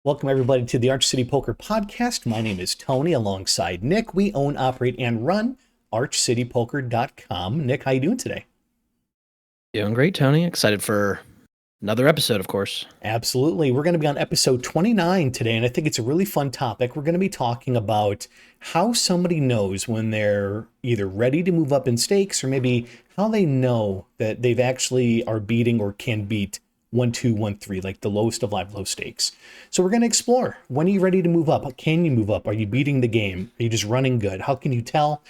Welcome, everybody, to the Arch City Poker Podcast. My name is Tony, alongside Nick. We own, operate, and run ArchCityPoker.com. Nick, how you doing today? Doing great, Tony. Excited for another episode, of course. Absolutely. We're going to be on episode 29 today, and I think it's a really fun topic. We're going to be talking about how somebody knows when they're either ready to move up in stakes or maybe how they know that they've actually are beating or can beat 1-2, 1-3, like the lowest of live low stakes. So we're going to explore, when are you ready to move up? Can you move up? Are you beating the game? Are you just running good? How can you tell?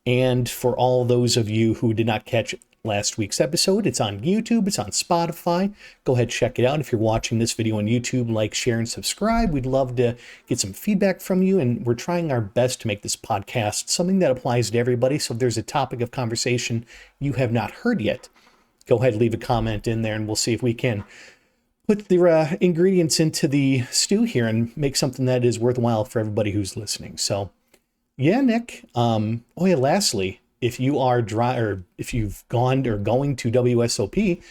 And for all those of you who did not catch last week's episode, it's on YouTube, it's on Spotify. Go ahead, check it out. If you're watching this video on YouTube, like, share, and subscribe. We'd love to get some feedback from you, and we're trying our best to make this podcast something that applies to everybody. So if there's a topic of conversation you have not heard yet, go ahead, leave a comment in there, and we'll see if we can put the ingredients into the stew here and make something that is worthwhile for everybody who's listening. So yeah, Nick. Lastly, if you are if you've gone or going to WSOP,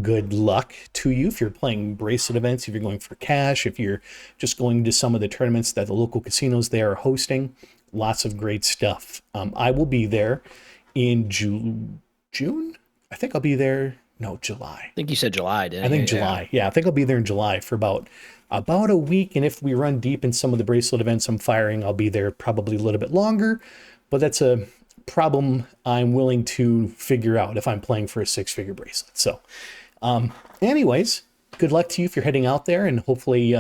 good luck to you. If you're playing bracelet events, if you're going for cash, if you're just going to some of the tournaments that the local casinos there are hosting, lots of great stuff. I will be there in June. I think I'll be there. No, July. I think you said July, didn't I you? think July. Yeah, I think I'll be there in July for about a week. And if we run deep in some of the bracelet events I'm firing, I'll be there probably a little bit longer. But that's a problem I'm willing to figure out if I'm playing for a six-figure bracelet. So anyways, good luck to you if you're heading out there, and hopefully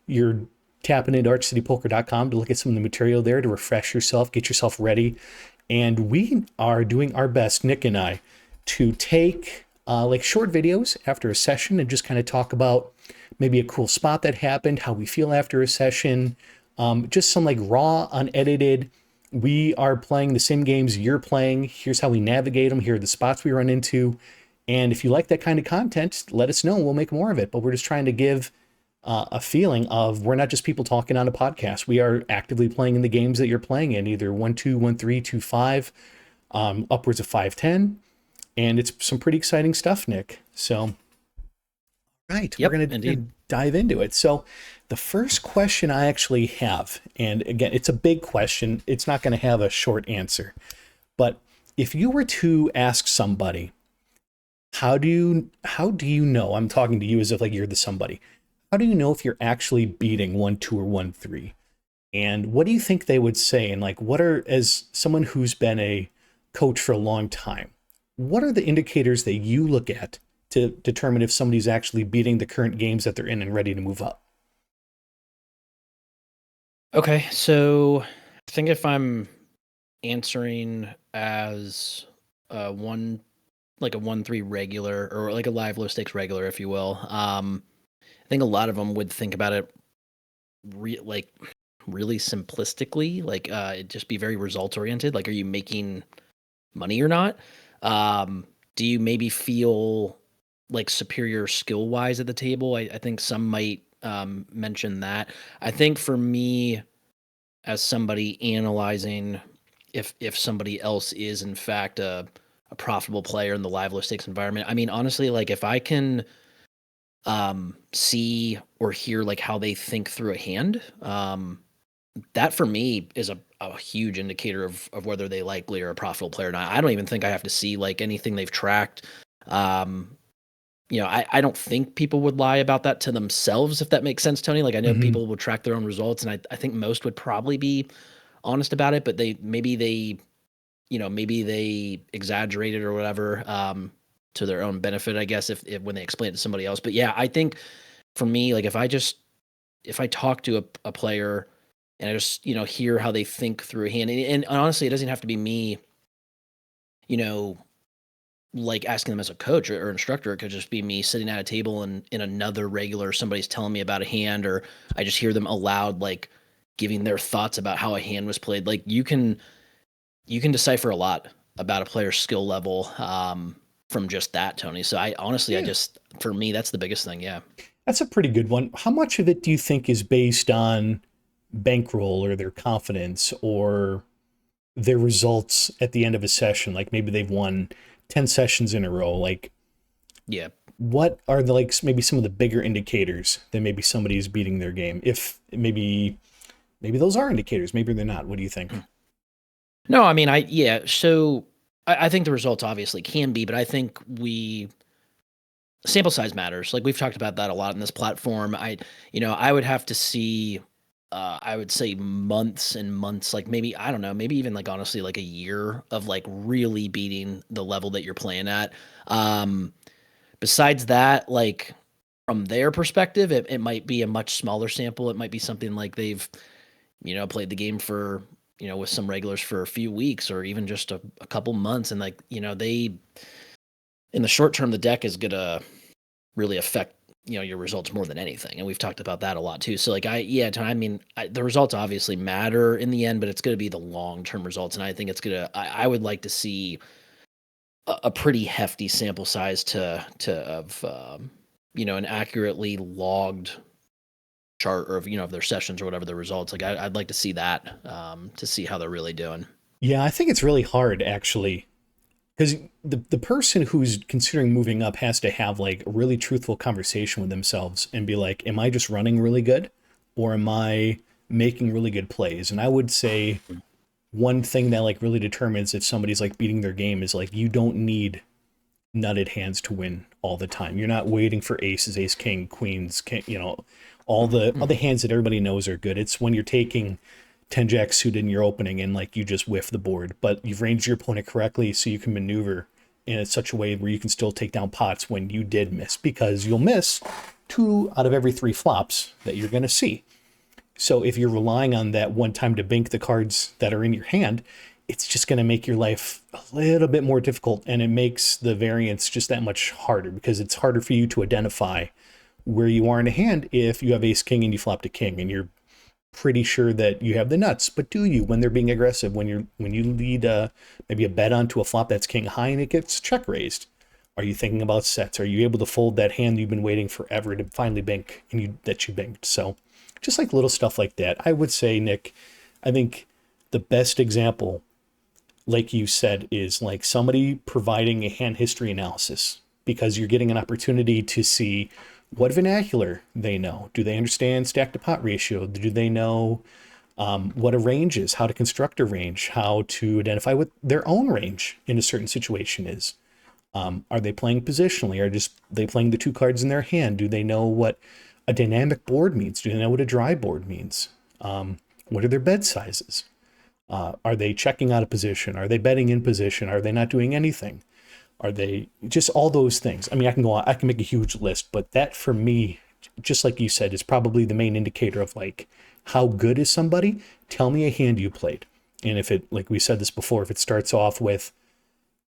you're tapping into archcitypoker.com to look at some of the material there to refresh yourself, get yourself ready. And we are doing our best, Nick and I, to take like short videos after a session and just kind of talk about maybe a cool spot that happened, how we feel after a session, just some like raw, unedited. We are playing the same games you're playing. Here's how we navigate them. Here are the spots we run into. And if you like that kind of content, let us know. We'll make more of it. But we're just trying to give a feeling of we're not just people talking on a podcast. We are actively playing in the games that you're playing in, either 1-2, 1-3, 2-5, upwards of 5-10. And it's some pretty exciting stuff, Nick. So, right, Yep, we're going to indeed. dive into it. So the first question I actually have, and again, it's a big question. It's not going to have a short answer. But if you were to ask somebody, how do you know, I'm talking to you as if like you're the somebody. How do you know if you're actually beating 1-2 or 1-3? And what do you think they would say? And like, what are, as someone who's been a coach for a long time, what are the indicators that you look at to determine if somebody's actually beating the current games that they're in and ready to move up? Okay, so I think if I'm answering as a 1-3 regular, or like a live low stakes regular, if you will, I think a lot of them would think about it really simplistically, like it'd just be very results oriented. Like, are you making money or not? Do you maybe feel like superior skill wise at the table? I think some might mention that. I think for me, as somebody analyzing if somebody else is in fact a profitable player in the live low stakes environment, I mean, honestly, like if I can see or hear like how they think through a hand, that for me is a huge indicator of whether they likely are a profitable player or not. I don't even think I have to see like anything they've tracked. I don't think people would lie about that to themselves, if that makes sense, Tony. Like, I know Mm-hmm. people would track their own results, and I think most would probably be honest about it, but maybe they exaggerated or whatever, to their own benefit, I guess, if when they explain it to somebody else. But yeah, I think for me, like if I talk to a player and I just, hear how they think through a hand, and honestly, it doesn't have to be me, you know, like asking them as a coach or instructor. It could just be me sitting at a table and in another regular, somebody's telling me about a hand, or I just hear them aloud, like giving their thoughts about how a hand was played. Like you can decipher a lot about a player's skill level, from just that, Tony. So I honestly, Yeah, for me, that's the biggest thing. Yeah. that's a pretty good one. How much of it do you think is based on bankroll or their confidence or their results at the end of a session? Like maybe they've won 10 sessions in a row. Like, Yeah. what are the like maybe some of the bigger indicators that maybe somebody's beating their game? If maybe those are indicators, maybe they're not. What do you think? No, I mean, yeah. So I think the results obviously can be, but I think we sample size matters. Like we've talked about that a lot in this platform. I would have to see, I would say months and months, like maybe, I don't know, maybe even like honestly, like a year of like really beating the level that you're playing at. Um, Besides that, like from their perspective, it might be a much smaller sample. It might be something like they've, played the game for, with some regulars for a few weeks or even just a couple months. And like, in the short term, the deck is going to really affect, your results more than anything. And we've talked about that a lot too. So like, the results obviously matter in the end, but it's going to be the long-term results. And I think I would like to see a pretty hefty sample size to an accurately logged chart or of their sessions or whatever the results. Like I'd like to see that to see how they're really doing. Yeah, I think it's really hard actually because the person who's considering moving up has to have like a really truthful conversation with themselves and be like, am I just running really good or am I making really good plays? And I would say one thing that like really determines if somebody's like beating their game is like you don't need nutted hands to win all the time. You're not waiting for aces, ace, king, queens, king, all the hands that everybody knows are good. It's when you're taking 10 jack suited in your opening and like you just whiff the board, but you've ranged your opponent correctly so you can maneuver in such a way where you can still take down pots when you did miss, because you'll miss 2 out of every 3 flops that you're going to see. So if you're relying on that one time to bank the cards that are in your hand, it's just going to make your life a little bit more difficult, and it makes the variance just that much harder because it's harder for you to identify where you are in a hand if you have ace king and you flop to king and you're pretty sure that you have the nuts. But do you, when they're being aggressive, when you lead maybe a bet onto a flop that's king high and it gets check raised? Are you thinking about sets? Are you able to fold that hand you've been waiting forever to finally bank and that you banked? So just like little stuff like that. I would say, Nick, I think the best example, like you said, is like somebody providing a hand history analysis, because you're getting an opportunity to see what vernacular they know. Do they understand stack to pot ratio? Do they know what a range is, how to construct a range, how to identify what their own range in a certain situation is? Are they playing positionally? Are just they playing the 2 cards in their hand? Do they know what a dynamic board means? Do they know what a dry board means? What are their bed sizes? Are they checking out of position? Are they betting in position? Are they not doing anything? Are they just all those things? I mean, I can go on, I can make a huge list, but that for me, just like you said, is probably the main indicator of like how good is somebody. Tell me a hand you played. And if it, like we said this before, if it starts off with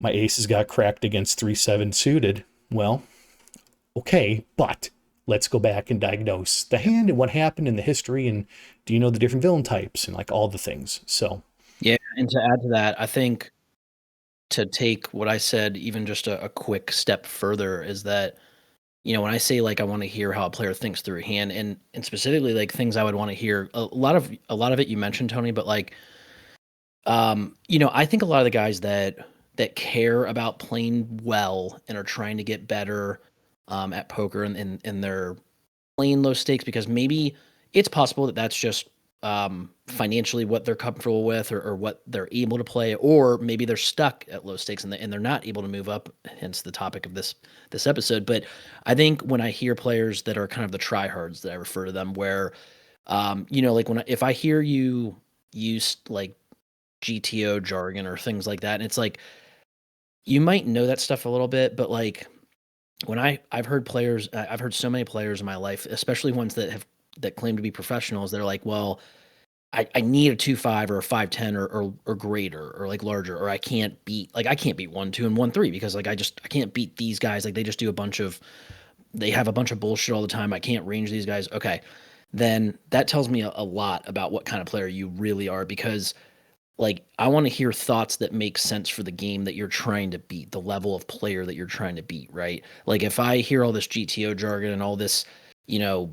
my aces got cracked against 3-7 suited, well, okay, but let's go back and diagnose the hand and what happened in the history, and do you know the different villain types and like all the things. So Yeah, and to add to that, I think to take what I said even just a quick step further is that, when I say like I want to hear how a player thinks through a hand, and specifically like things I would want to hear, a lot of it you mentioned, Tony, but like I think a lot of the guys that care about playing well and are trying to get better at poker, and they're playing low stakes because maybe it's possible that that's just financially what they're comfortable with, or what they're able to play, or maybe they're stuck at low stakes and they're not able to move up. Hence the topic of this episode. But I think when I hear players that are kind of the tryhards, that I refer to them, where like if I hear you use like GTO jargon or things like that, and it's like you might know that stuff a little bit, but like when I've heard players, I've heard so many players in my life, especially ones that claim to be professionals. They're like, well, I need a 2-5 or a 5-10 or greater or like larger, or I can't beat 1-2 and 1-3 because like I can't beat these guys. Like they have a bunch of bullshit all the time. I can't range these guys. Okay, then that tells me a lot about what kind of player you really are, because like I want to hear thoughts that make sense for the game that you're trying to beat, the level of player that you're trying to beat, right? Like if I hear all this GTO jargon and all this, you know,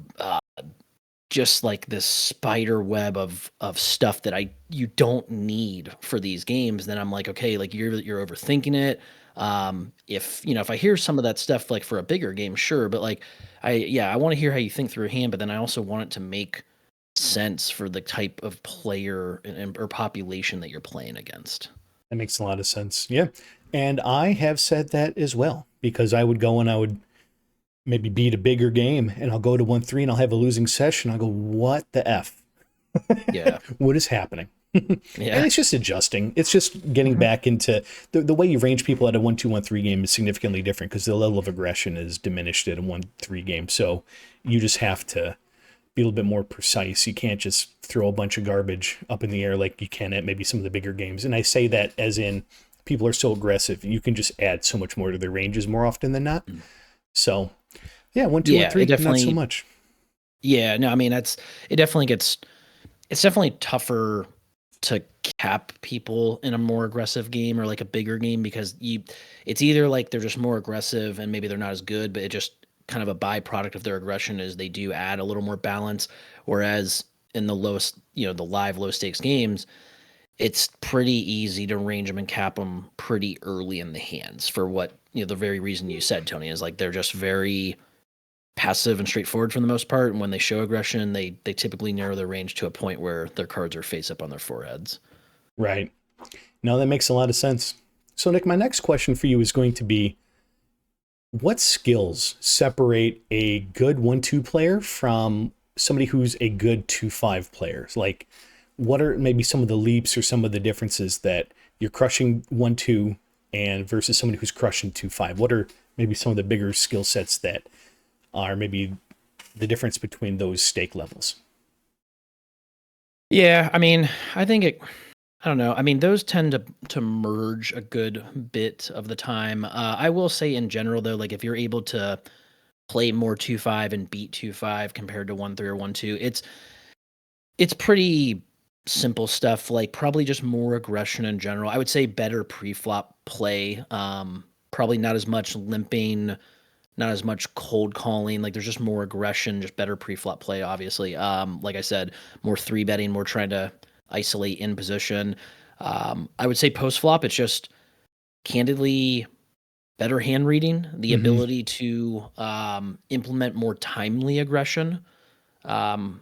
just like this spider web of stuff that you don't need for these games, then I'm like, okay, like you're overthinking it. If if I hear some of that stuff like for a bigger game, sure, but like I want to hear how you think through a hand, but then I also want it to make sense for the type of player or population that you're playing against. That makes a lot of sense. Yeah. And I have said that as well because I would go and I would maybe beat a bigger game and I'll go to 1-3 and I'll have a losing session. I'll go, what the F? Yeah. What is happening? And Yeah. it's just adjusting. It's just getting Mhm. back into the way you range people at a 1-2, 1-3 game is significantly different because the level of aggression is diminished at a 1-3 game. So you just have to be a little bit more precise. You can't just throw a bunch of garbage up in the air like you can at maybe some of the bigger games. And I say that as in people are so aggressive, you can just add so much more to their ranges more often than not. So yeah, 1-2, one Yeah, it three, not so definitely much. yeah, no, I mean it definitely gets it's definitely tougher to cap people in a more aggressive game or like a bigger game because it's either like they're just more aggressive and maybe they're not as good, but it just kind of a byproduct of their aggression is they do add a little more balance. Whereas in the lowest, the live low stakes games, it's pretty easy to range them and cap them pretty early in the hands for what, the very reason you said, Tony, is like they're just very passive and straightforward for the most part. And when they show aggression, they typically narrow their range to a point where their cards are face up on their foreheads. Right. No, that makes a lot of sense. So, Nick, my next question for you is going to be what skills separate a good 1-2 player from somebody who's a good 2-5 player? Like, what are maybe some of the leaps or some of the differences that you're crushing 1-2 and versus somebody who's crushing 2-5? What are maybe some of the bigger skill sets that are maybe the difference between those stake levels? Yeah, I mean, I think I don't know. I mean, those tend to merge a good bit of the time. I will say in general though, like if you're able to play more 2-5 and beat 2-5 compared to 1-3 or 1-2, it's pretty simple stuff. Like probably just more aggression in general. I would say better pre-flop play. Probably not as much limping, not as much cold calling. Like there's just more aggression, just better pre-flop play, obviously. Like I said, more three betting, more trying to isolate in position. I would say post flop, it's just candidly better hand reading, the Mm-hmm. ability to implement more timely aggression. Um,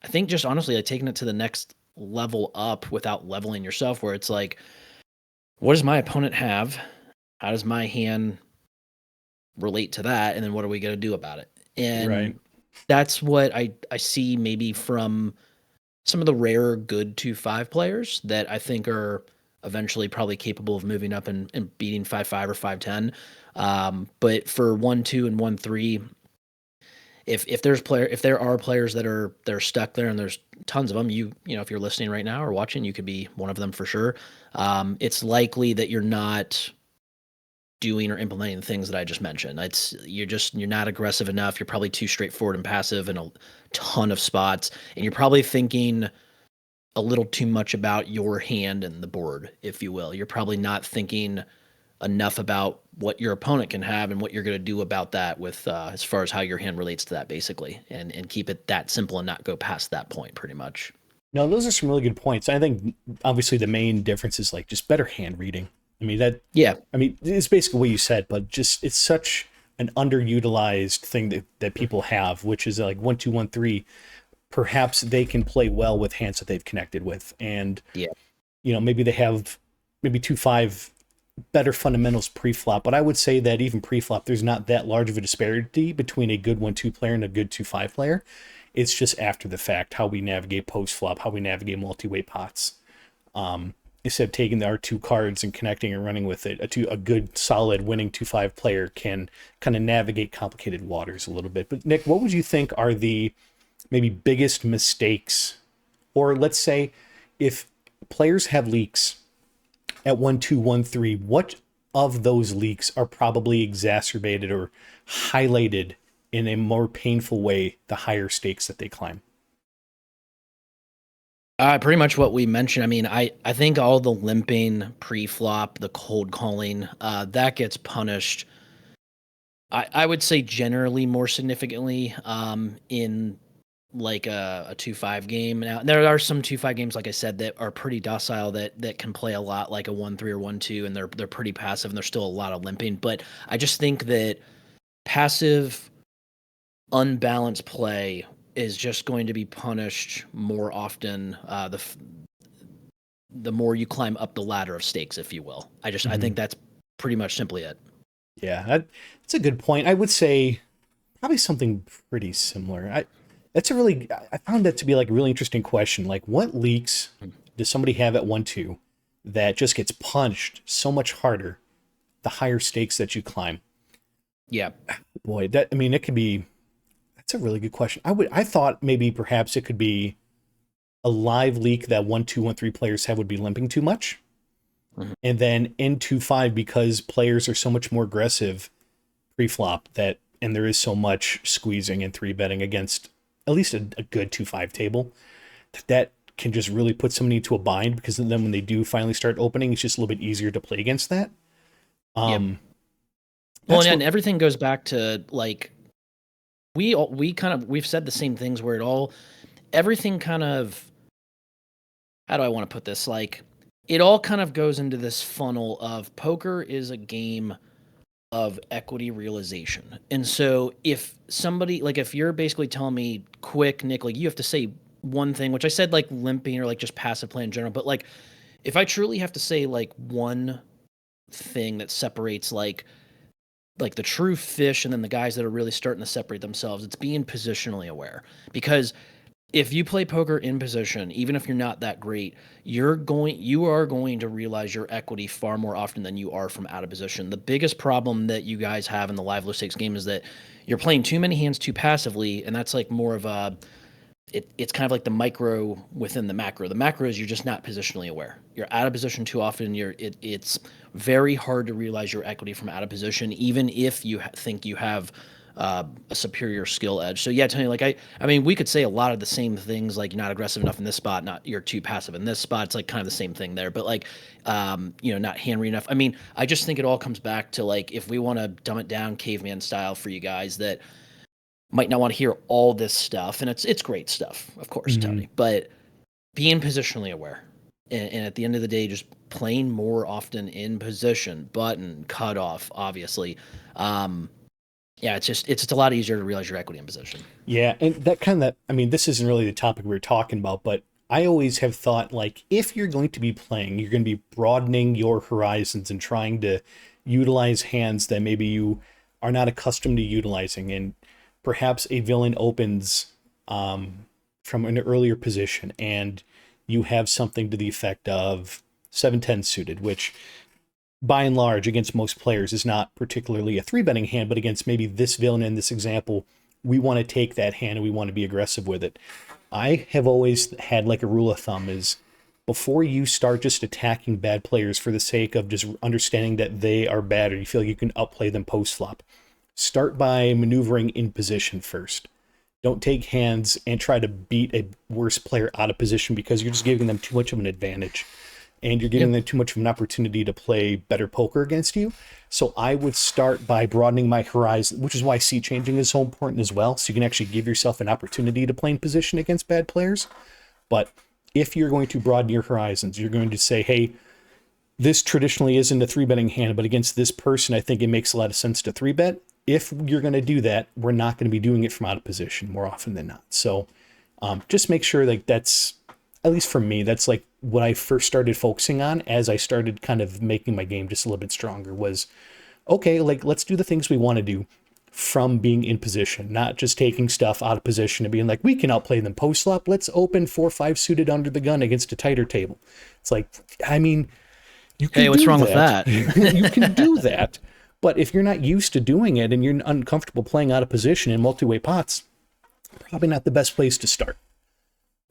I think just honestly, like taking it to the next level up without leveling yourself, where it's like, what does my opponent have? How does my hand relate to that? And then what are we going to do about it? Right. And that's what I see maybe from some of the rare good 2-5 players that I think are eventually probably capable of moving up and beating 5-5 or 5-10. But for 1-2 and 1-3, if there are players that are stuck there and there's tons of them, if you're listening right now or watching, you could be one of them for sure. It's likely that you're not doing or implementing the things that I just mentioned. You're not aggressive enough. You're probably too straightforward and passive in a ton of spots, and you're probably thinking a little too much about your hand and the board, if you will. You're probably not thinking enough about what your opponent can have and what you're going to do about that with as far as how your hand relates to that, basically, and keep it that simple and not go past that point, pretty much. No, those are some really good points. I think obviously the main difference is like just better hand reading. I mean that Yeah, I mean it's basically what you said, but just it's such an underutilized thing that people have, which is like 1-2, 1-3. Perhaps they can play well with hands that they've connected with. And, yeah, maybe they have maybe 2-5 better fundamentals pre-flop, but I would say that even pre-flop, there's not that large of a disparity between a good 1-2 player and a good 2-5 player. It's just after the fact how we navigate post-flop, how we navigate multi-way pots. Instead of taking our two cards and connecting and running with it, a good solid winning 2-5 player can kind of navigate complicated waters a little bit. But Nick, what would you think are the maybe biggest mistakes, or let's say if players have leaks at 1-2, 1-3, what of those leaks are probably exacerbated or highlighted in a more painful way the higher stakes that they climb? pretty much what we mentioned. I mean, I think all the limping pre-flop, the cold calling, that gets punished. I would say generally more significantly in like a 2-5 game. Now there are some 2-5 games, like I said, that are pretty docile that can play a lot like a 1-3 or 1-2, and they're pretty passive and there's still a lot of limping. But I just think that passive, unbalanced play is just going to be punished more often. The more you climb up the ladder of stakes, if you will. I Hmm. think that's pretty much simply it. Yeah, that's a good point. I would say probably something pretty similar. That's a really, I found that to be like a really interesting question. Like, what leaks does somebody have at 1-2 that just gets punched so much harder the higher stakes that you climb? Yeah. Boy, that, I mean, it could be, that's a really good question. I thought maybe perhaps it could be a live leak that 1-2, 1-3 players have would be limping too much. Mhm. And then in 2-5, because players are so much more aggressive pre-flop that, and there is so much squeezing and three betting against at least a good 2-5 table, that can just really put somebody into a bind, because then when they do finally start opening, it's just a little bit easier to play against that. Yep. Um, Well, that's and what. everything goes back to like we've said the same things where it all everything kind of, how do I want to put this? Like it all kind of goes into this funnel of poker is a game of equity realization. And so if somebody like if you're basically telling me quick, Nick, like you have to say one thing, which I said like limping or like just passive play in general, but like if I truly have to say like one thing that separates like the true fish and then the guys that are really starting to separate themselves, it's being positionally aware. Because if you play poker in position, even if you're not that great, you are going to realize your equity far more often than you are from out of position. The biggest problem that you guys have in the live low stakes game is that you're playing too many hands too passively, and that's like more of a it's kind of like the micro within the macro. The macro is you're just not positionally aware. You're out of position too often. It's very hard to realize your equity from out of position, even if you think you have a superior skill edge. So yeah, Tony, like I mean, we could say a lot of the same things, like you're not aggressive enough in this spot, not you're too passive in this spot. It's like kind of the same thing there, but like, not hand read enough. I mean, I just think it all comes back to like if we want to dumb it down caveman style for you guys that might not want to hear all this stuff, and it's great stuff, of course, Mhm. Tony, but being positionally aware, and at the end of the day, just playing more often in position, button, cutoff, obviously. Um, yeah, it's just a lot easier to realize your equity in position. Yeah, and that kind of, I mean, this isn't really the topic we were talking about, but I always have thought like if you're going to be playing, you're going to be broadening your horizons and trying to utilize hands that maybe you are not accustomed to utilizing. And perhaps a villain opens from an earlier position and you have something to the effect of 7-10 suited, which by and large against most players is not particularly a three betting hand, but against maybe this villain in this example, we want to take that hand and we want to be aggressive with it. I have always had like a rule of thumb is before you start just attacking bad players for the sake of just understanding that they are bad or you feel like you can outplay them post flop, start by maneuvering in position first. Don't take hands and try to beat a worse player out of position because you're just giving them too much of an advantage and you're giving Yep. them too much of an opportunity to play better poker against you. So I would start by broadening my horizon, which is why seat changing is so important as well. So you can actually give yourself an opportunity to play in position against bad players. But if you're going to broaden your horizons, you're going to say, hey, this traditionally isn't a three betting hand, but against this person, I think it makes a lot of sense to three bet. If you're going to do that, we're not going to be doing it from out of position more often than not. So just make sure like that's, at least for me, that's like what I first started focusing on as I started kind of making my game just a little bit stronger was, okay, like let's do the things we want to do from being in position, not just taking stuff out of position and being like, we can outplay them post flop. Let's open 4-5 suited under the gun against a tighter table. It's like, I mean, you can Hey, what's do wrong with that. that? You can do that. But if you're not used to doing it and you're uncomfortable playing out of position in multi-way pots, probably not the best place to start.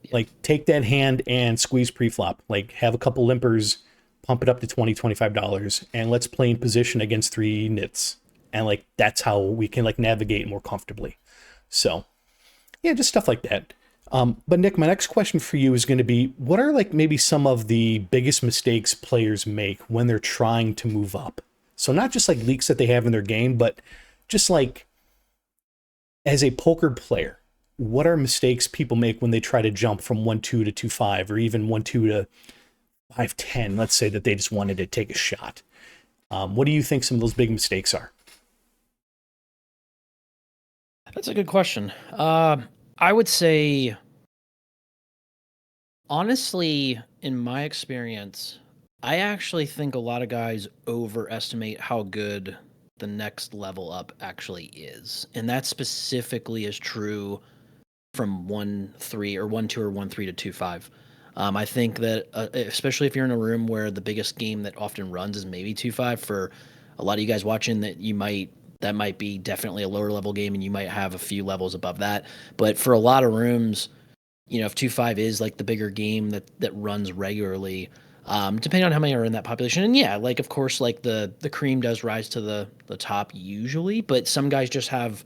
Yep. Like take that hand and squeeze pre-flop. Like have a couple limpers, pump it up to $20, $25, and let's play in position against three nits. And like that's how we can like navigate more comfortably. So yeah, just stuff like that. But Nick, my next question for you is going to be: what are like maybe some of the biggest mistakes players make when they're trying to move up? So not just like leaks that they have in their game, but just like as a poker player, what are mistakes people make when they try to jump from 1-2 to 2-5, or even 1-2 to 5-10? Let's say that they just wanted to take a shot. What do you think some of those big mistakes are? That's a good question. I would say, honestly, in my experience, I actually think a lot of guys overestimate how good the next level up actually is. And that specifically is true from 1-3 or 1-2 or 1-3 to 2-5. I think that, especially if you're in a room where the biggest game that often runs is maybe 2-5, for a lot of you guys watching, that might be definitely a lower level game, and you might have a few levels above that. But for a lot of rooms, if 2-5 is like the bigger game that runs regularly, depending on how many are in that population. And yeah, like of course, like the cream does rise to the top usually, but some guys just have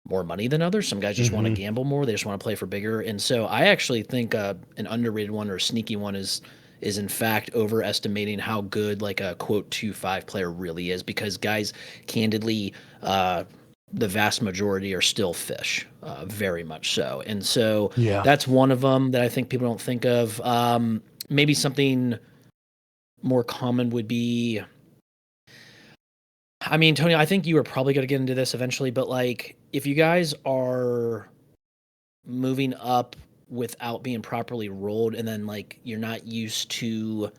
more money than others. Some guys just want to Mm-hmm. gamble more. They just want to play for bigger. And so I actually think an underrated one or a sneaky one is in fact overestimating how good like a quote 2-5 player really is, because guys, candidly, the vast majority are still fish, very much so. And so Yeah. that's one of them that I think people don't think of. Maybe something more common would be, I mean, Tony, I think you were probably going to get into this eventually, but like if you guys are moving up without being properly rolled, and then like you're not used to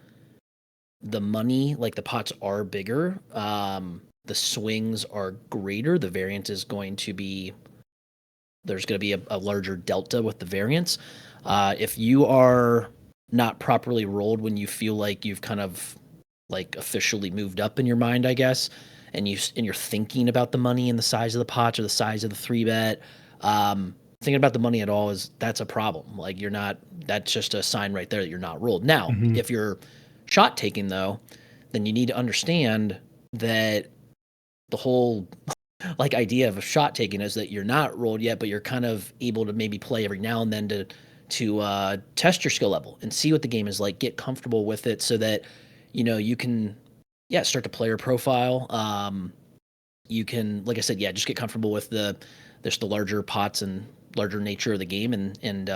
the money, like the pots are bigger, the swings are greater, the variance is going to be, there's going to be a larger delta with the variance. If you are not properly rolled when you feel like you've kind of like officially moved up in your mind, I guess, and you're thinking about the money and the size of the pots or the size of the three bet, thinking about the money at all, is that's a problem. Like you're not, that's just a sign right there that you're not rolled. Now, Mm-hmm. if you're shot taking though, then you need to understand that the whole like idea of a shot taking is that you're not rolled yet, but you're kind of able to maybe play every now and then to test your skill level and see what the game is like, get comfortable with it, so that you can, yeah, start to player profile. You can, like I said, yeah, just get comfortable with the larger pots and larger nature of the game, and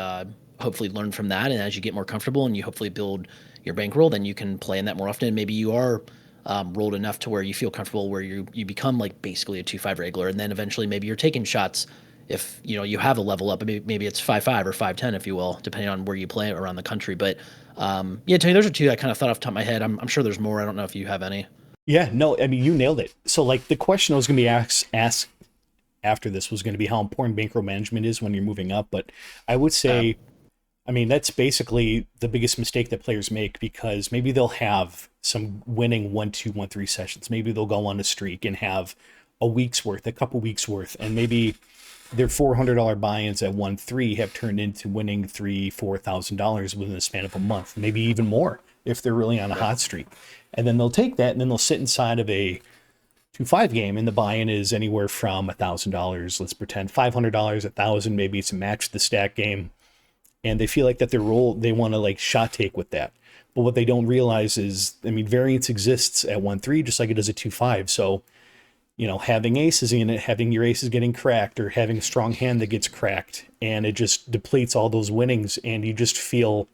hopefully learn from that. And as you get more comfortable and you hopefully build your bankroll, then you can play in that more often. And maybe you are rolled enough to where you feel comfortable, where you become like basically a 2-5 regular, and then eventually maybe you're taking shots. If you have a level up, maybe it's 5-5 or 5-10, if you will, depending on where you play around the country. But yeah, Tony, those are two I kind of thought off the top of my head. I'm sure there's more. I don't know if you have any. Yeah, no, I mean, you nailed it. So, like, the question I was going to be asked after this was going to be how important bankroll management is when you're moving up. But I would Uh, say, I mean, that's basically the biggest mistake that players make, because maybe they'll have some winning 1-2, 1-3 sessions. Maybe they'll go on a streak and have a week's worth, a couple weeks worth, and maybe their $400 buy-ins at 1-3 have turned into winning $3,000-$4,000 within the span of a month, maybe even more if they're really on a hot streak. And then they'll take that and then they'll sit inside of a 2-5 game, and the buy-in is anywhere from $1,000. Let's pretend $500, 1,000. Maybe it's a match the stack game, and they feel like that their role, they want to like shot take with that. But what they don't realize is, I mean, variance exists at 1-3 just like it does at 2-5. So having aces in it, having your aces getting cracked, or having a strong hand that gets cracked, and it just depletes all those winnings, and you just feel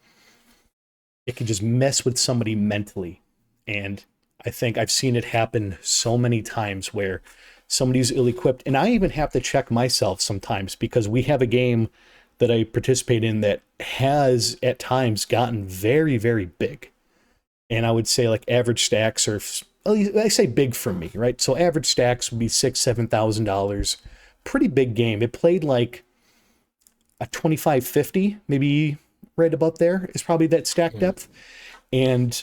it can just mess with somebody mentally. And I think I've seen it happen so many times where somebody's ill-equipped, and I even have to check myself sometimes, because we have a game that I participate in that has at times gotten very, very big. And I would say like average stacks are, I say big for me, right? So average stacks would be $6,000-$7,000. Pretty big game. It played like a 25-50, maybe right about there is probably that stack mhm. depth. And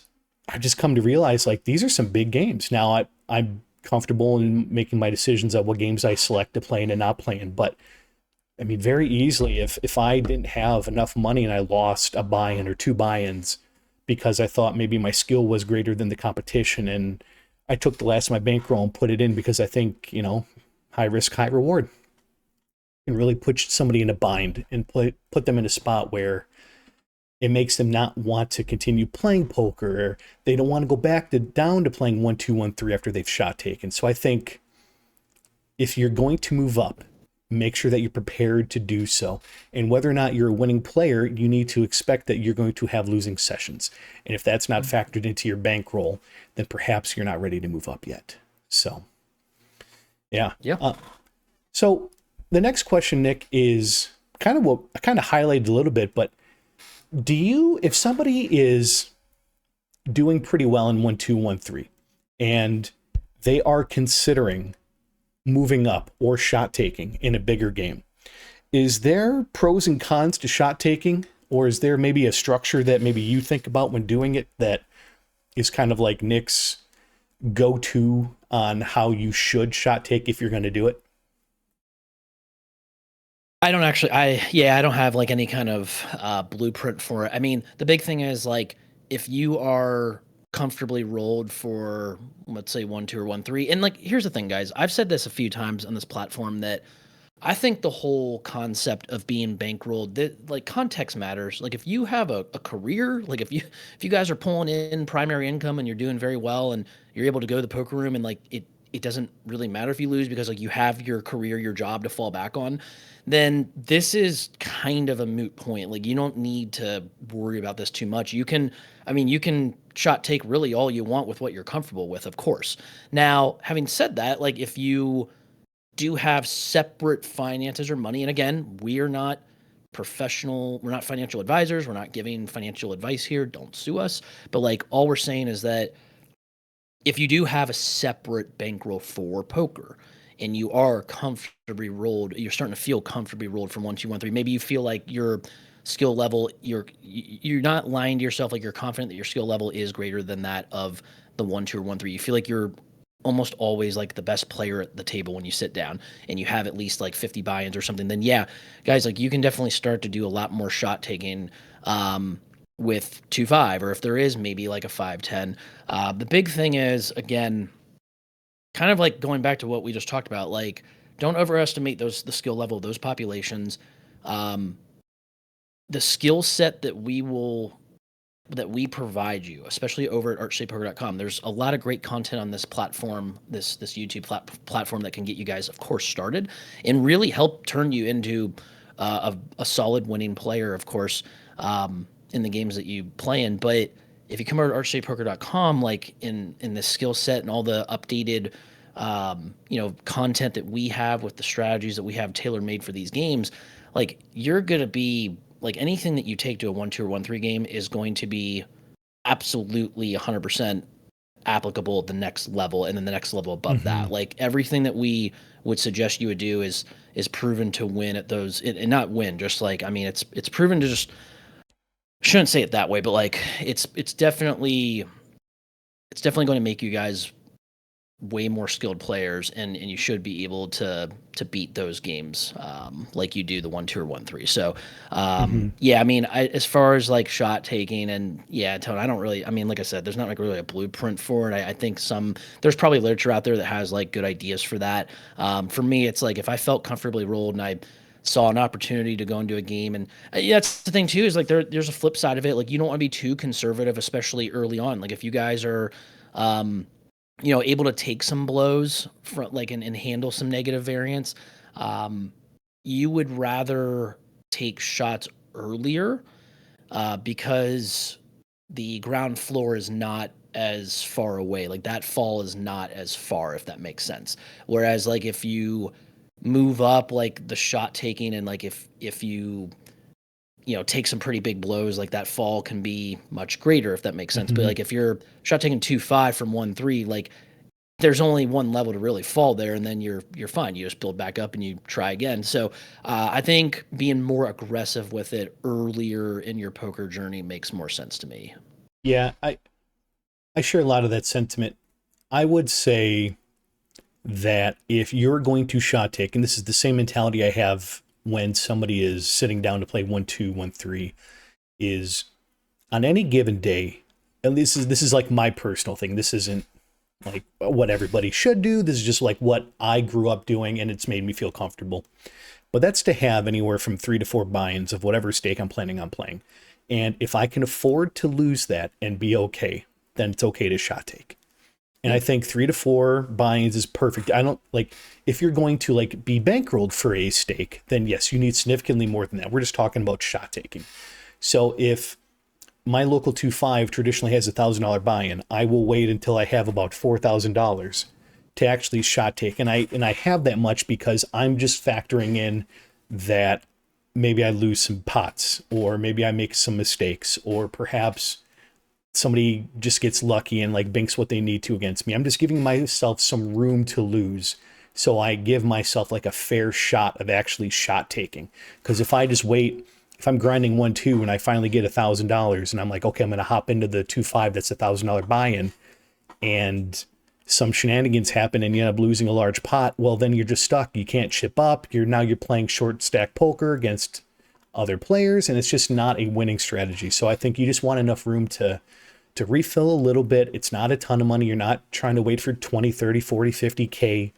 I've just come to realize like these are some big games. Now I'm comfortable in making my decisions of what games I select to play in and not play in. But I mean, very easily, if I didn't have enough money and I lost a buy-in or two buy-ins because I thought maybe my skill was greater than the competition, and I took the last of my bankroll and put it in because I think, high risk, high reward can really put somebody in a bind and put them in a spot where it makes them not want to continue playing poker, or they don't want to go back down to playing 1-2, 1-3 after they've shot taken. So I think if you're going to move up, make sure that you're prepared to do so. And whether or not you're a winning player, you need to expect that you're going to have losing sessions. And if that's not factored into your bankroll, then perhaps you're not ready to move up yet. So, yeah. Yeah. So the next question, Nick, is kind of what I kind of highlighted a little bit, but if somebody is doing pretty well in 1-2-1-3 and they are considering moving up or shot taking in a bigger game, is there pros and cons to shot taking, or is there maybe a structure that maybe you think about when doing it that is kind of like Nick's go-to on how you should shot take if you're going to do it? I don't actually, I don't have like any kind of blueprint for it. I mean, the big thing is like, if you are comfortably rolled for, let's say 1-2 or 1-3, and like, here's the thing, guys, I've said this a few times on this platform that I think the whole concept of being bankrolled, that like context matters. Like if you have a career, like if you guys are pulling in primary income and you're doing very well and you're able to go to the poker room and like it doesn't really matter if you lose because like you have your career, your job to fall back on, then this is kind of a moot point. Like you don't need to worry about this too much. You can shot take really all you want with what you're comfortable with, of course. Now, having said that, like if you do have separate finances or money, and again, we're not financial advisors, we're not giving financial advice here, don't sue us, but like all we're saying is that if you do have a separate bankroll for poker and you are comfortably rolled, you're starting to feel comfortably rolled from 1-2-1-3, maybe you feel like your skill level, you're not lying to yourself, like you're confident that your skill level is greater than that of the 1-2 or 1-3. You feel like you're almost always like the best player at the table when you sit down and you have at least like 50 buy-ins or something, then yeah, guys, like you can definitely start to do a lot more shot taking with 2-5, or if there is maybe like a 5-10. The big thing is, again, kind of like going back to what we just talked about, like don't overestimate the skill level of those populations. The skill set that we provide you, especially over at archstatepoker.com. There's a lot of great content on this platform, this YouTube platform that can get you guys, of course, started and really help turn you into a solid winning player, of course, in the games that you play in. But if you come over to archstatepoker.com, like in this skill set and all the updated content that we have with the strategies that we have tailor-made for these games, like you're going to be like anything that you take to a 1-2 or 1-3 game is going to be absolutely 100% applicable at the next level and then the next level above that. Like everything that we would suggest you would do is proven to win at those, and not win, just like, I mean, it's proven to just, shouldn't say it that way, but like it's definitely going to make you guys way more skilled players, and you should be able to beat those games like you do the 1-2 or 1-3. So yeah, I mean, as far as like shot taking, and yeah, Tone, I don't really, I mean, like I said, there's not like really a blueprint for it. I think there's probably literature out there that has like good ideas for that. For me, it's like if I felt comfortably rolled and I saw an opportunity to go into a game, and that's the thing too, is like there's a flip side of it. Like you don't want to be too conservative, especially early on. Like if you guys are able to take some blows from like and handle some negative variance, you would rather take shots earlier because the ground floor is not as far away. Like that fall is not as far, if that makes sense. Whereas like if you move up, like the shot taking, and like if you take some pretty big blows, like that fall can be much greater, if that makes sense. But like if you're shot taking 2-5 from 1-3, like there's only one level to really fall there, and then you're fine. You just build back up and you try again. So I think being more aggressive with it earlier in your poker journey makes more sense to me. Yeah, I share a lot of that sentiment. I would say that if you're going to shot take, and this is the same mentality I have when somebody is sitting down to play 1-2, 1-3, is on any given day, and this is like my personal thing. This isn't like what everybody should do. This is just like what I grew up doing, and it's made me feel comfortable. But that's to have anywhere from 3 to 4 buy-ins of whatever stake I'm planning on playing. And if I can afford to lose that and be okay, then it's okay to shot take. And I think 3 to 4 buy-ins is perfect. I don't like if you're going to like be bankrolled for a stake, then yes, you need significantly more than that. We're just talking about shot taking. So if my local 2-5 traditionally has $1,000 buy-in, I will wait until I have about $4,000 to actually shot take. And I have that much because I'm just factoring in that maybe I lose some pots, or maybe I make some mistakes, or perhaps somebody just gets lucky and like binks what they need to against me. I'm just giving myself some room to lose. So I give myself like a fair shot of actually shot taking. Because if I just wait, if I'm grinding 1-2 and I finally get $1,000 and I'm like, okay, I'm going to hop into the 2-5 that's $1,000 buy-in, and some shenanigans happen and you end up losing a large pot, well, then you're just stuck. You can't chip up. You're playing short stack poker against other players, and it's just not a winning strategy. So I think you just want enough room to refill a little bit. It's not a ton of money. You're not trying to wait for 20, 30, 40, 50K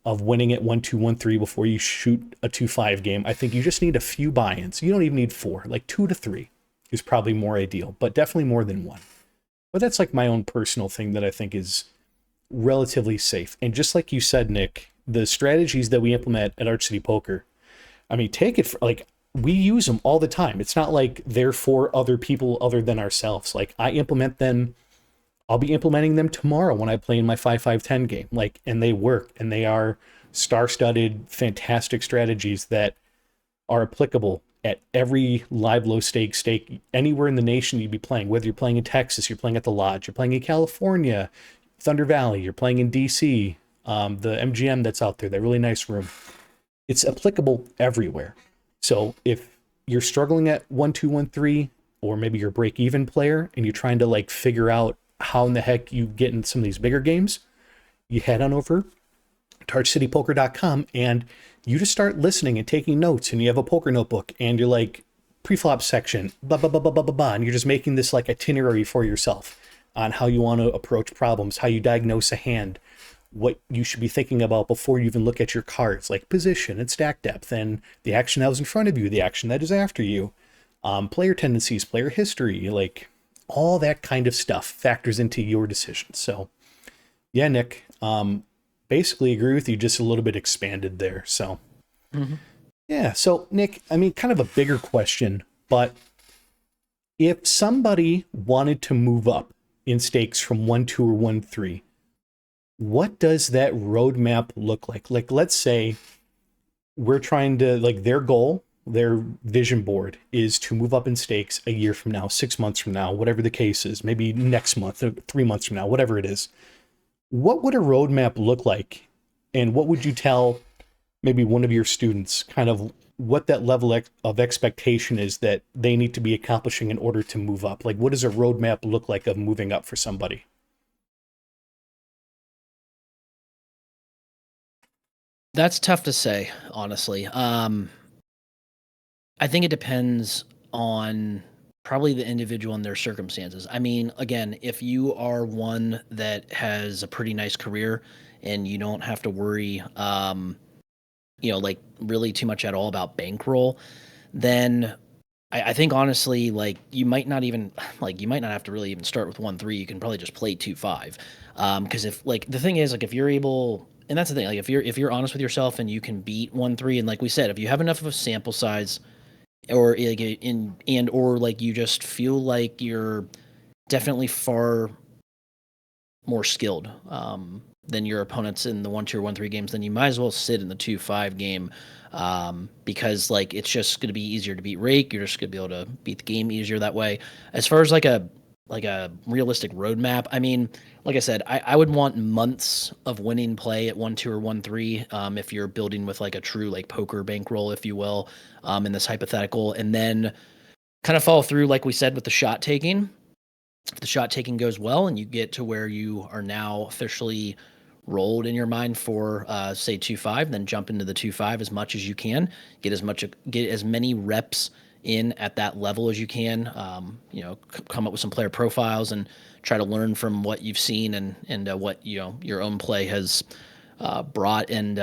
of winning at 1-2, 1-3 before you shoot a 2-5 game. I think you just need a few buy-ins. You don't even need 4, like 2 to 3 is probably more ideal, but definitely more than 1. But that's like my own personal thing that I think is relatively safe. And just like you said, Nick, the strategies that we implement at Arch City Poker, I mean, take it for like, we use them all the time. It's not like they're for other people other than ourselves. Like I implement them. I'll be implementing them tomorrow when I play in my 5-5-10 game. Like, and they work, and they are star-studded, fantastic strategies that are applicable at every live low stake anywhere in the nation you'd be playing. Whether you're playing in Texas, you're playing at the Lodge, you're playing in California, Thunder Valley, you're playing in DC, the MGM that's out there, that really nice room. It's applicable everywhere. So if you're struggling at 1-2, 1-3, or maybe you're a break-even player and you're trying to like figure out how in the heck you get in some of these bigger games, you head on over to archcitypoker.com and you just start listening and taking notes, and you have a poker notebook and you're like pre-flop section, blah, blah, blah, blah, blah, blah, blah, and you're just making this like itinerary for yourself on how you want to approach problems, how you diagnose a hand, what you should be thinking about before you even look at your cards, like position and stack depth and the action that was in front of you, the action that is after you, player tendencies, player history, like all that kind of stuff factors into your decision. So yeah, Nick, basically agree with you, just a little bit expanded there. So yeah. So Nick, I mean, kind of a bigger question, but if somebody wanted to move up in stakes from 1-2 or 1-3, what does that roadmap look like? Like, let's say we're trying to, like, their goal, their vision board is to move up in stakes a year from now, 6 months from now, whatever the case is, maybe next month, 3 months from now, whatever it is. What would a roadmap look like? And what would you tell maybe one of your students, kind of what that level of expectation is that they need to be accomplishing in order to move up? Like, what does a roadmap look like of moving up for somebody? That's tough to say, honestly. I think it depends on probably the individual and their circumstances. I mean, again, if you are one that has a pretty nice career and you don't have to worry, like really too much at all about bankroll, then I think honestly, like you might not even like you might not have to really even start with 1-3. You can probably just play 2-5. Because if like the thing is like if you're able, and that's the thing, like if you're honest with yourself and you can beat 1-3, and like we said, if you have enough of a sample size, or like or like you just feel like you're definitely far more skilled than your opponents in the 1-2 or 1-3 games, then you might as well sit in the 2-5 game, because like it's just going to be easier to beat rake. You're just going to be able to beat the game easier that way. As far as like a realistic roadmap, I mean, like I said, I would want months of winning play at 1-2 or 1-3, if you're building with like a true like poker bankroll, if you will, in this hypothetical, and then kind of follow through like we said with the shot taking. If the shot taking goes well and you get to where you are now officially rolled in your mind for say 2-5, then jump into the 2-5 as much as you can, get as many reps in at that level as you can, come up with some player profiles and try to learn from what you've seen and what your own play has brought. And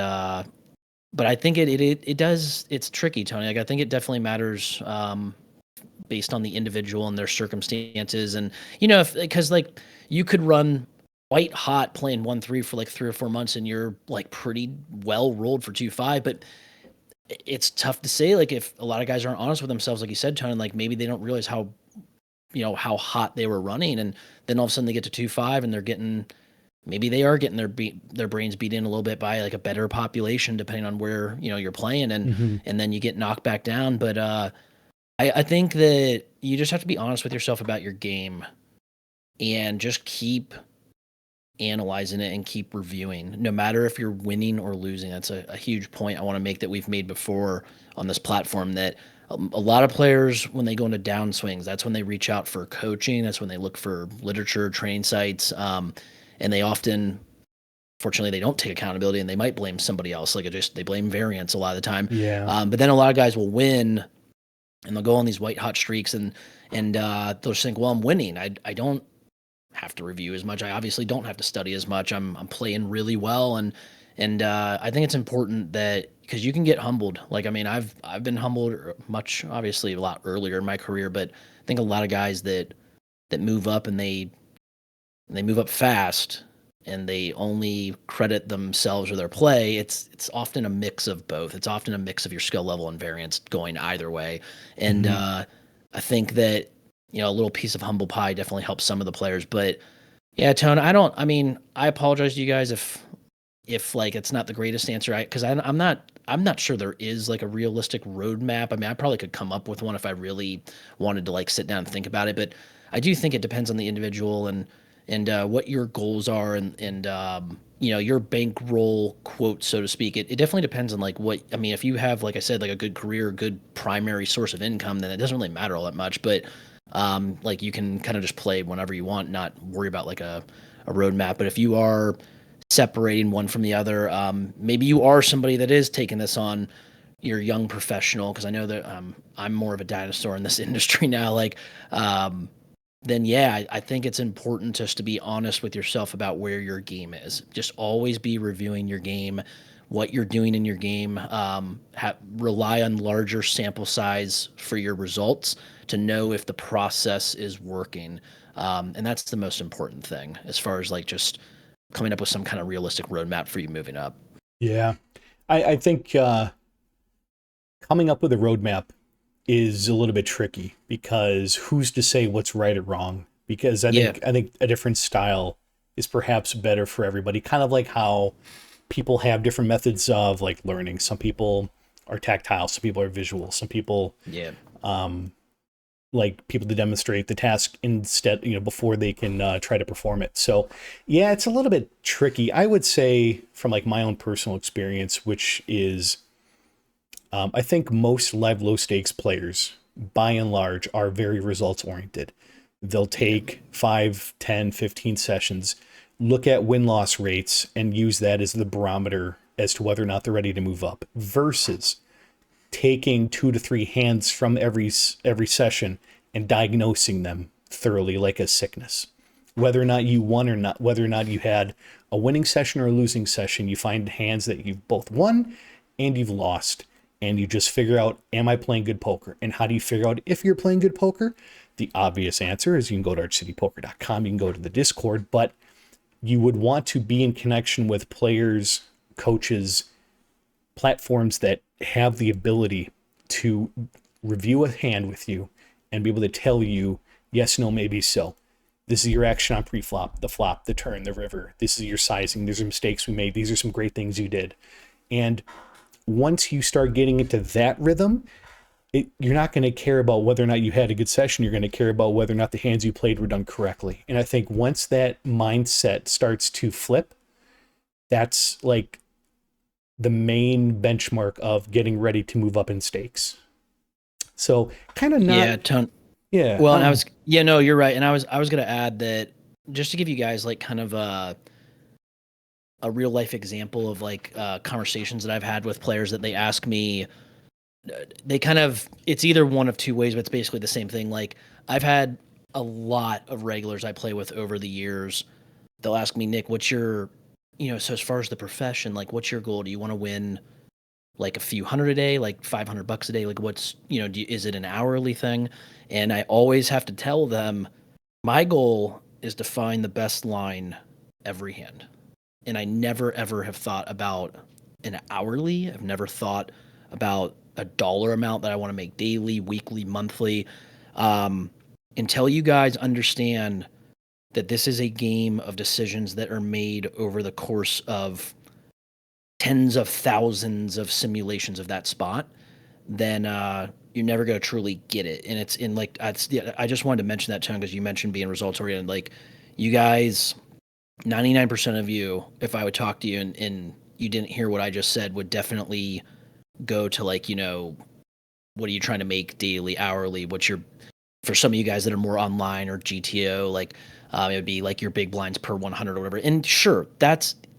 but I think it does, it's tricky, Tony. Like I think it definitely matters based on the individual and their circumstances. And, because like you could run white hot playing 1-3 for like 3 or 4 months and you're like pretty well rolled for 2-5. But it's tough to say, like, if a lot of guys aren't honest with themselves, like you said, Tony, like maybe they don't realize how, how hot they were running. And then all of a sudden they get to 2-5 and they're getting, maybe they are getting their brains beat in a little bit by like a better population, depending on where, you're playing. And, Hmm. and then you get knocked back down. But, I think that you just have to be honest with yourself about your game and just keep analyzing it and keep reviewing, no matter if you're winning or losing. That's a huge point I want to make that we've made before on this platform, that a lot of players, when they go into downswings, that's when they reach out for coaching. That's when they look for literature, training sites. And they often, fortunately, they don't take accountability and they might blame somebody else. Like they blame variance a lot of the time. Yeah. But then a lot of guys will win and they'll go on these white hot streaks and they'll just think, well, I'm winning. I don't have to review as much. I obviously don't have to study as much. I'm playing really well, and I think it's important that, because you can get humbled. Like, I mean, I've been humbled much, obviously a lot earlier in my career, but I think a lot of guys that move up and they move up fast and they only credit themselves or their play. It's often a mix of both. It's often a mix of your skill level and variance going either way. And Hmm. I think that, a little piece of humble pie definitely helps some of the players. But yeah, Tone, I apologize to you guys if like it's not the greatest answer. Because I'm not sure there is like a realistic roadmap. I mean, I probably could come up with one if I really wanted to like sit down and think about it. But I do think it depends on the individual and what your goals are and your bankroll quote, so to speak. It definitely depends on like what, I mean, if you have, like I said, like a good career, good primary source of income, then it doesn't really matter all that much. But like you can kind of just play whenever you want, not worry about like a roadmap. But if you are separating one from the other, maybe you are somebody that is taking this on, you're a young professional, because I know that I'm more of a dinosaur in this industry now. Like, then yeah, I think it's important just to be honest with yourself about where your game is. Just always be reviewing your game, what you're doing in your game. Rely on larger sample size for your results to know if the process is working. And that's the most important thing, as far as like just coming up with some kind of realistic roadmap for you moving up. Yeah. I think coming up with a roadmap is a little bit tricky, because who's to say what's right or wrong? Because I Yeah, think I think a different style is perhaps better for everybody. Kind of like how people have different methods of like learning. Some people are tactile, some people are visual, some people yeah. like people to demonstrate the task instead, before they can try to perform it. So yeah, it's a little bit tricky. I would say, from like my own personal experience, which is I think most live low stakes players, by and large, are very results oriented. They'll Yeah. take 5, 10, 15 sessions, look at win loss rates, and use that as the barometer as to whether or not they're ready to move up, versus taking 2 to 3 hands from every session and diagnosing them thoroughly, like a sickness. Whether or not you won or not, whether or not you had a winning session or a losing session, you find hands that you've both won and you've lost, and you just figure out, am I playing good poker? And how do you figure out if you're playing good poker? The obvious answer is you can go to archcitypoker.com, you can go to the Discord, but you would want to be in connection with players, coaches, platforms that have the ability to review a hand with you and be able to tell you yes, no, maybe so. This is your action on pre-flop, the flop, the turn, the river. This is your sizing. These are mistakes we made. These are some great things you did. And once you start getting into that rhythm, you're not going to care about whether or not you had a good session. You're going to care about whether or not the hands you played were done correctly. And I think once that mindset starts to flip, that's like the main benchmark of getting ready to move up in stakes. So kind of not, Yeah, Tone. yeah, Well, I and don't know. yeah, no, you're right. And I was gonna add that, just to give you guys like kind of a real life example of like conversations that I've had with players that they ask me, they kind of, it's either one of two ways, but it's basically the same thing. Like, I've had a lot of regulars I play with over the years. They'll ask me, Nick, what's your, so as far as the profession, like, what's your goal? Do you want to win like a few hundred a day, like $500 a day? Like, what's, is it an hourly thing? And I always have to tell them, my goal is to find the best line every hand. And I never ever have thought about an hourly. I've never thought about a dollar amount that I want to make daily, weekly, monthly. Um, until you guys understand that this is a game of decisions that are made over the course of tens of thousands of simulations of that spot, then you're never going to truly get it. And it's in like, I just wanted to mention that, Chung, because you mentioned being results oriented. Like, you guys, 99% of you, if I would talk to you and you didn't hear what I just said, would definitely go to, like, what are you trying to make daily, hourly? What's your, for some of you guys that are more online or GTO, like, it would be like your big blinds per 100 or whatever. And sure,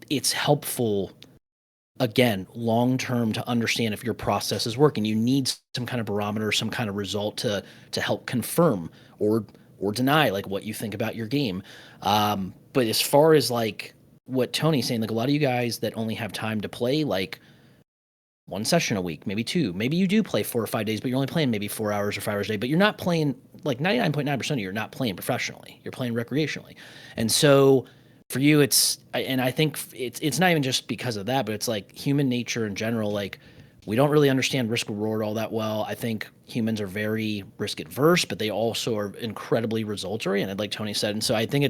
it's helpful, again, long term, to understand if your process is working. You need some kind of barometer, some kind of result to help confirm or deny like what you think about your game. But as far as like what Tony's saying, like a lot of you guys that only have time to play like one session a week, maybe two. Maybe you do play 4 or 5 days, but you're only playing maybe 4 hours or 5 hours a day, but you're not playing, like 99.9% of you are not playing professionally. You're playing recreationally. And so for you, and I think it's not even just because of that, but it's like human nature in general. Like, we don't really understand risk reward all that well. I think humans are very risk adverse, but they also are incredibly results oriented, like Tony said. And so I think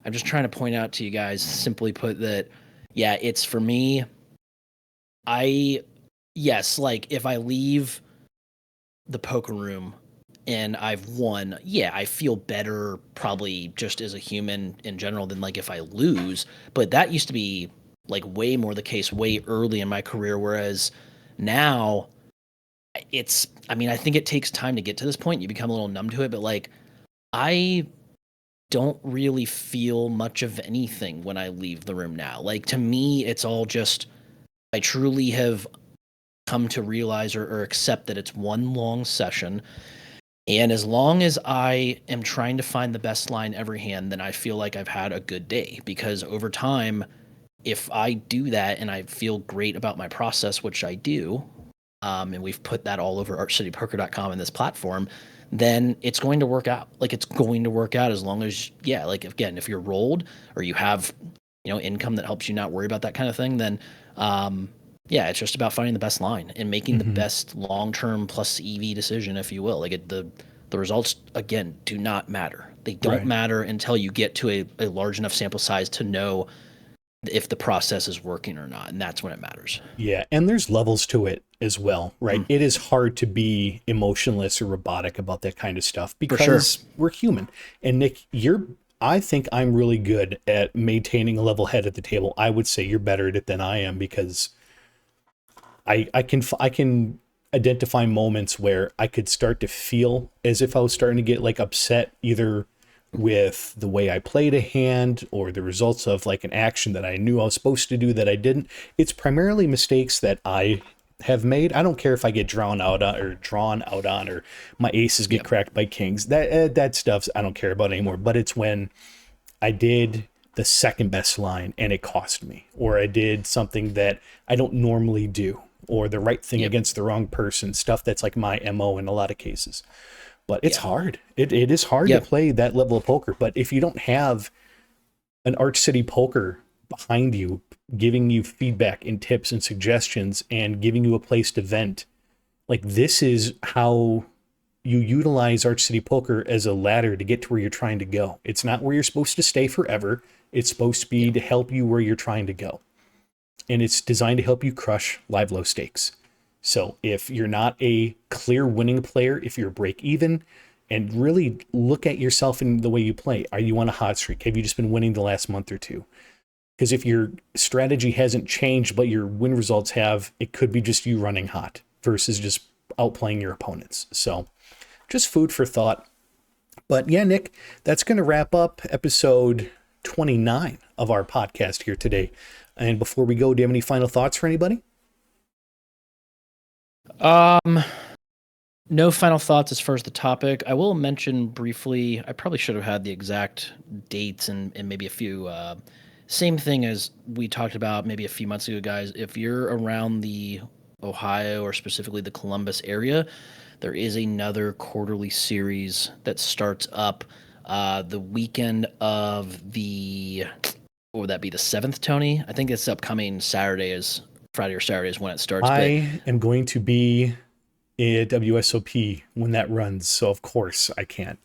I'm just trying to point out to you guys, simply put, that, yeah, it's for me, I, yes, like if I leave the poker room and I've won, yeah, I feel better probably just as a human in general than like if I lose. But that used to be like way more the case way early in my career. Whereas now I mean, I think it takes time to get to this point. You become a little numb to it, but like, I don't really feel much of anything when I leave the room now. Like, to me, it's all just, I truly have come to realize or accept that it's one long session. And as long as I am trying to find the best line every hand, then I feel like I've had a good day. Because over time, if I do that and I feel great about my process, which I do, and we've put that all over archcitypoker.com and this platform, then it's going to work out. Like, it's going to work out as long as, yeah, like, again, if you're rolled or you have, income that helps you not worry about that kind of thing, then, yeah, it's just about finding the best line and making the Mm-hmm. best long-term plus EV decision, if you will. Like, the results, again, do not matter. They don't Right. matter until you get to a large enough sample size to know if the process is working or not, and that's when it matters. Yeah, and there's levels to it as well, right? Mm, It is hard to be emotionless or robotic about that kind of stuff for sure. because we're human. And Nick, I think I'm really good at maintaining a level head at the table. I would say you're better at it than I am because I can identify moments where I could start to feel as if I was starting to get like upset either with the way I played a hand or the results of like an action that I knew I was supposed to do that I didn't. It's primarily mistakes that I have made. I don't care if I get drawn out on or my aces get Yep. cracked by kings. That stuff I don't care about anymore. But it's when I did the second best line and it cost me, or I did something that I don't normally do, or the right thing Yep. against the wrong person, stuff that's like my MO in a lot of cases. But it's Yeah. hard. It is hard to Yep. play that level of poker. But if you don't have an Arch City Poker behind you, giving you feedback and tips and suggestions and giving you a place to vent, like this is how you utilize Arch City Poker as a ladder to get to where you're trying to go. It's not where you're supposed to stay forever. It's supposed to be Yep. to help you where you're trying to go. And it's designed to help you crush live low stakes. So if you're not a clear winning player, if you're break even, and really look at yourself in the way you play. Are you on a hot streak? Have you just been winning the last month or two? Because if your strategy hasn't changed, but your win results have, it could be just you running hot versus just outplaying your opponents. So just food for thought. But yeah, Nick, that's going to wrap up episode 29 of our podcast here today. And before we go, do you have any final thoughts for anybody? Um, no final thoughts as far as the topic. I will mention briefly, I probably should have had the exact dates and maybe a few, same thing as we talked about maybe a few months ago, guys. If you're around the Ohio or specifically the Columbus area, there is another quarterly series that starts up the weekend of the what would that be, the 7th, Tony? I think it's upcoming Saturday, is Friday or Saturday is when it starts. But I am going to be at WSOP when that runs, so of course I can't.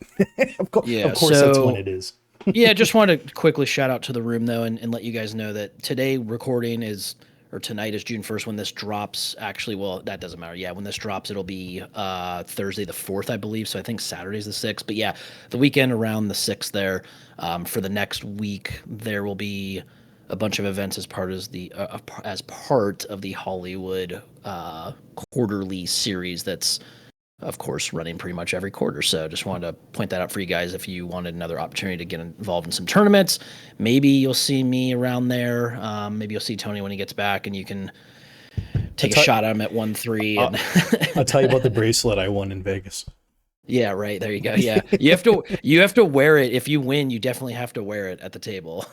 Of yeah, course that's when so it is. yeah, just wanted to quickly shout out to the room though, and let you guys know that today recording is, or tonight is June 1st when this drops. Actually, well, that doesn't matter. Yeah, when this drops, it'll be Thursday the 4th, I believe. So I think Saturday's the 6th. But yeah, the weekend around the 6th there. For the next week, there will be a bunch of events as part of the Hollywood quarterly series that's, of course, running pretty much every quarter. So just wanted to point that out for you guys. If you wanted another opportunity to get involved in some tournaments, maybe you'll see me around there. Maybe you'll see Tony when he gets back, and you can take a shot at him at 1-3. And I'll tell you about the bracelet I won in Vegas. yeah, right. There you go. Yeah, you have to wear it. If you win, you definitely have to wear it at the table.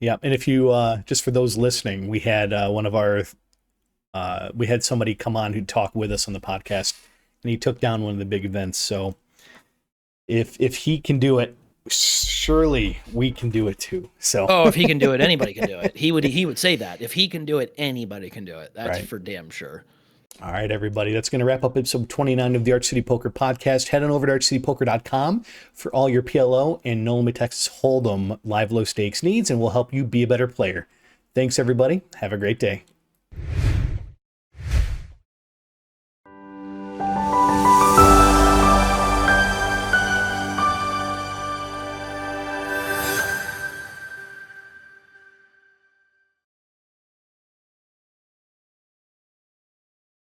Yeah, and if you just for those listening, we had we had somebody come on who'd talk with us on the podcast, and he took down one of the big events. So if he can do it, surely we can do it too. So Oh, if he can do it, anybody can do it. He would say that. If he can do it, anybody can do it. That's Right. for damn sure. All right, everybody. That's going to wrap up episode 29 of the Arch City Poker Podcast. Head on over to archcitypoker.com for all your PLO and No Limit Texas Hold'em live low stakes needs, and we'll help you be a better player. Thanks, everybody. Have a great day.